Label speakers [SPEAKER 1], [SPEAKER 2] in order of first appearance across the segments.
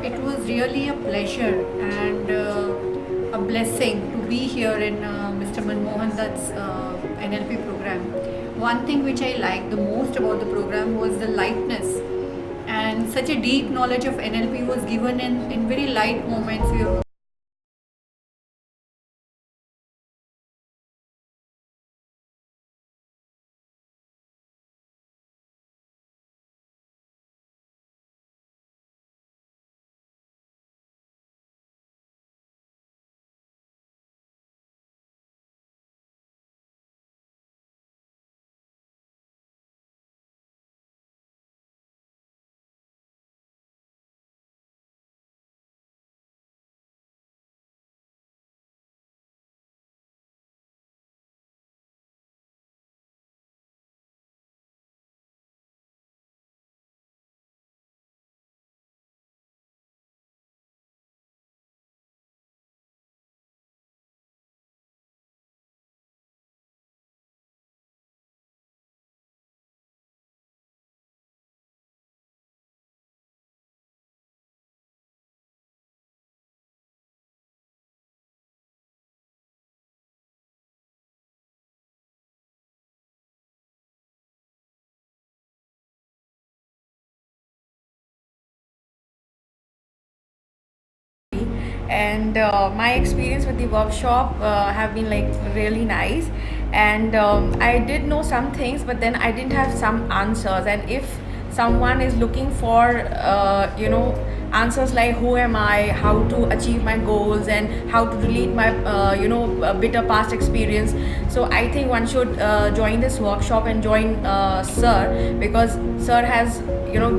[SPEAKER 1] It was really a pleasure and a blessing to be here in Mr. Manmohan Dutt's NLP program. One thing which I liked the most about the program was the lightness, and such a deep knowledge of NLP was given in very light moments. We were
[SPEAKER 2] and my experience with the workshop have been like really nice, and I did know some things, but then I didn't have some answers. And if someone is looking for answers like who am I, how to achieve my goals, and how to delete my bitter past experience, so I think one should join this workshop and join sir, because sir has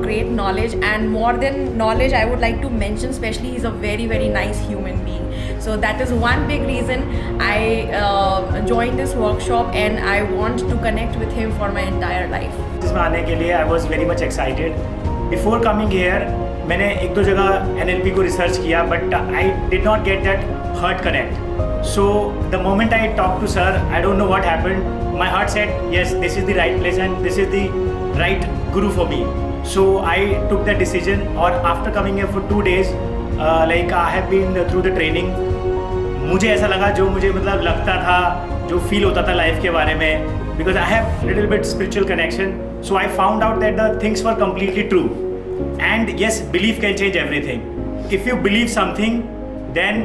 [SPEAKER 2] great knowledge. And more than knowledge, I would like to mention especially he's a very very nice human being. So that is one big reason I joined this workshop, and I want to connect with him for my entire life.
[SPEAKER 3] इसमें आने के लिए I was very much excited. Before coming here, मैंने एक दो जगह NLP को research किया, but I did not get that heart connect. So the moment I talked to sir, I don't know what happened. My heart said, yes, this is the right place and this is the right guru for me. So I took that decision. और after coming here for 2 days, like I have been through the training. मुझे ऐसा लगा जो मुझे मतलब लगता था, जो फील होता था लाइफ के बारे में, because I have little bit spiritual connection. So I found out that the things were completely true. And yes, belief can change everything. If you believe something, then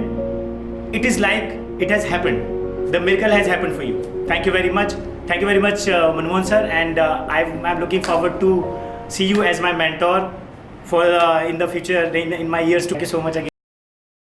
[SPEAKER 3] it is like it has happened. The miracle has happened for you. Thank you very much. Thank you very much, Manmohan sir. And I'm looking forward to see you as my mentor for in the future, in my years. Thank you so much again.